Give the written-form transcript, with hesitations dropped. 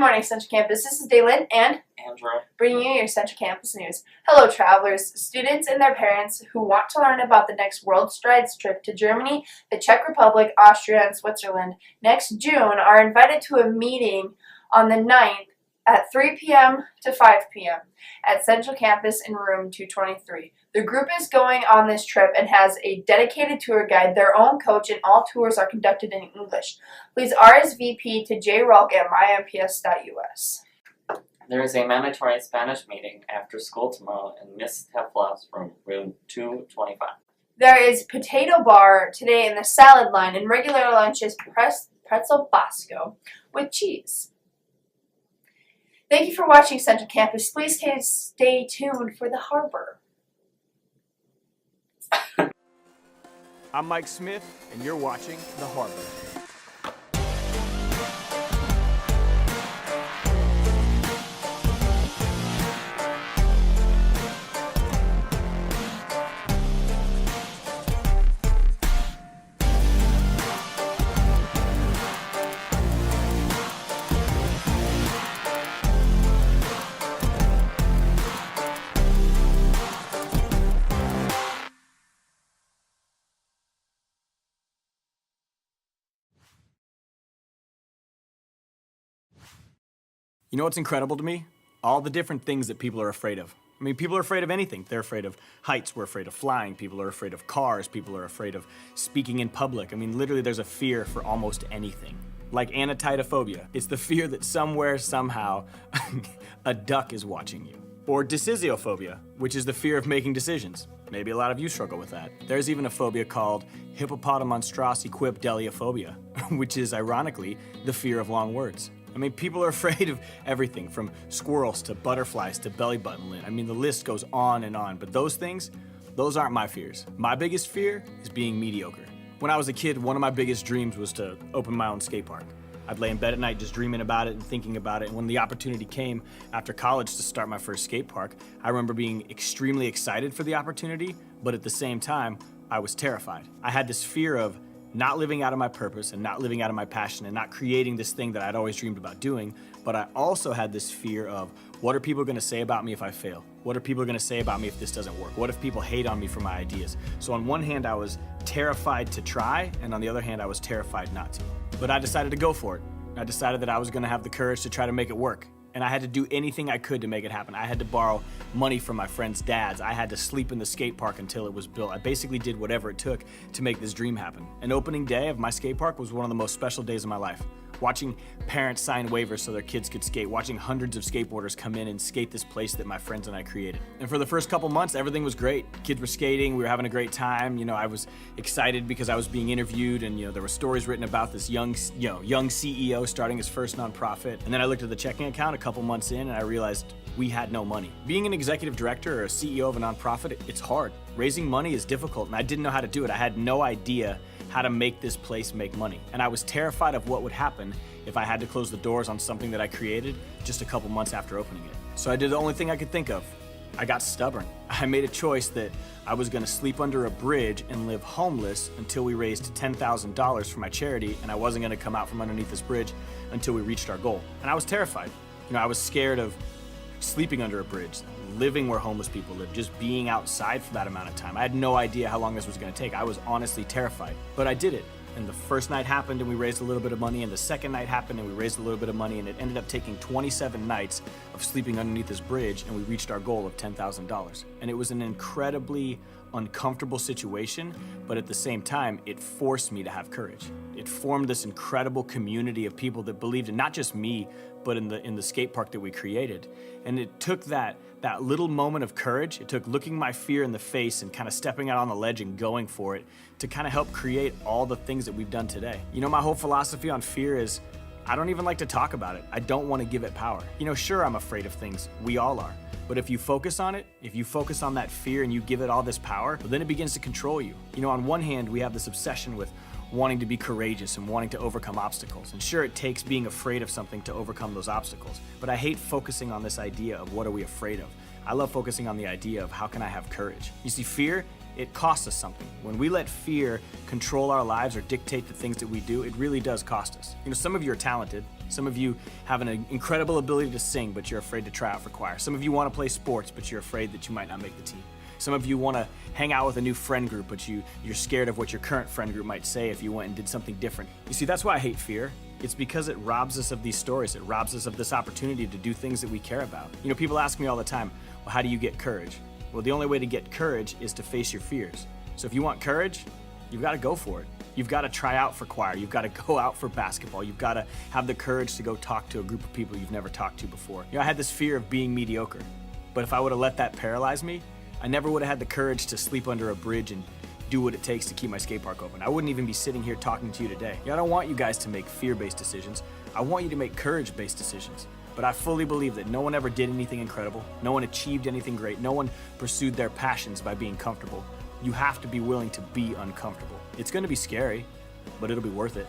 morning, Central Campus. This is Daylin and Andrew, bringing you your Central Campus news. Hello, travelers, students, and their parents who want to learn about the next World Strides trip to Germany, the Czech Republic, Austria, and Switzerland next June are invited to a meeting on the 9th at 3 p.m. to 5 p.m. at Central Campus in room 223. The group is going on this trip and has a dedicated tour guide, their own coach, and all tours are conducted in English. Please RSVP to jrulk@mymps.us. there is a mandatory Spanish meeting after school tomorrow in Miss Tefla's room 225. There is potato bar today in the salad line, and regular lunch is pretzel basco with cheese. Thank you for watching Central Campus. Please stay tuned for the harbor. I'm Mike Smith, and you're watching The Harbor. You know what's incredible to me? All the different things that people are afraid of. I mean, people are afraid of anything. They're afraid of heights, we're afraid of flying, people are afraid of cars, people are afraid of speaking in public. I mean, literally there's a fear for almost anything. Like anatitophobia. It's the fear that somewhere, somehow, a duck is watching you. Or decisiophobia, which is the fear of making decisions. Maybe a lot of you struggle with that. There's even a phobia called hippopotamonstrosesquipedaliophobia, which is, ironically, the fear of long words. I mean, people are afraid of everything from squirrels to butterflies to belly button lint. I mean, the list goes on and on, but those things, those aren't my fears. My biggest fear is being mediocre. When I was a kid, one of my biggest dreams was to open my own skate park. I'd lay in bed at night just dreaming about it and thinking about it, and when the opportunity came after college to start my first skate park, I remember being extremely excited for the opportunity, but at the same time, I was terrified. I had this fear of not living out of my purpose and not living out of my passion and not creating this thing that I'd always dreamed about doing, but I also had this fear of, what are people gonna say about me if I fail? What are people gonna say about me if this doesn't work? What if people hate on me for my ideas? So on one hand, I was terrified to try, and on the other hand, I was terrified not to. But I decided to go for it. I decided that I was gonna have the courage to try to make it work. And I had to do anything I could to make it happen. I had to borrow money from my friends' dads. I had to sleep in the skate park until it was built. I basically did whatever it took to make this dream happen. And opening day of my skate park was one of the most special days of my life. Watching parents sign waivers so their kids could skate, watching hundreds of skateboarders come in and skate this place that my friends and I created. And for the first couple months, everything was great. Kids were skating, we were having a great time. You know, I was excited because I was being interviewed, and there were stories written about this young CEO starting his first nonprofit. And then I looked at the checking account a couple months in, and I realized we had no money. Being an executive director or a CEO of a nonprofit, it's hard. Raising money is difficult, and I didn't know how to do it. I had no idea how to make this place make money. And I was terrified of what would happen if I had to close the doors on something that I created just a couple months after opening it. So I did the only thing I could think of. I got stubborn. I made a choice that I was gonna sleep under a bridge and live homeless until we raised $10,000 for my charity, and I wasn't gonna come out from underneath this bridge until we reached our goal. And I was terrified. I was scared of sleeping under a bridge, living where homeless people live, just being outside for that amount of time. I had no idea how long this was gonna take. I was honestly terrified, but I did it. And the first night happened and we raised a little bit of money, and the second night happened and we raised a little bit of money, and it ended up taking 27 nights of sleeping underneath this bridge, and we reached our goal of $10,000. And it was an incredibly uncomfortable situation, but at the same time, it forced me to have courage. It formed this incredible community of people that believed in not just me, but in the skate park that we created. And it took that little moment of courage, it took looking my fear in the face and kind of stepping out on the ledge and going for it to kind of help create all the things that we've done today. My whole philosophy on fear is, I don't even like to talk about it. I don't want to give it power. Sure, I'm afraid of things. We all are. But if you focus on it, if you focus on that fear and you give it all this power, well, then it begins to control you. On one hand, we have this obsession with wanting to be courageous and wanting to overcome obstacles. And sure, it takes being afraid of something to overcome those obstacles. But I hate focusing on this idea of what are we afraid of. I love focusing on the idea of how can I have courage. You see, fear, it costs us something. When we let fear control our lives or dictate the things that we do, it really does cost us. Some of you are talented, Some of you have an incredible ability to sing, but you're afraid to try out for choir. Some of you want to play sports, but you're afraid that you might not make the team. Some of you want to hang out with a new friend group, but you're scared of what your current friend group might say if you went and did something different. You see, that's why I hate fear. It's because it robs us of these stories. It robs us of this opportunity to do things that we care about. You know, people ask me all the time, well, how do you get courage? Well, the only way to get courage is to face your fears. So if you want courage, you've got to go for it. You've got to try out for choir. You've got to go out for basketball. You've got to have the courage to go talk to a group of people you've never talked to before. You know, I had this fear of being mediocre, but if I would have let that paralyze me, I never would have had the courage to sleep under a bridge and do what it takes to keep my skate park open. I wouldn't even be sitting here talking to you today. I don't want you guys to make fear-based decisions. I want you to make courage-based decisions. But I fully believe that no one ever did anything incredible. No one achieved anything great. No one pursued their passions by being comfortable. You have to be willing to be uncomfortable. It's going to be scary, but it'll be worth it.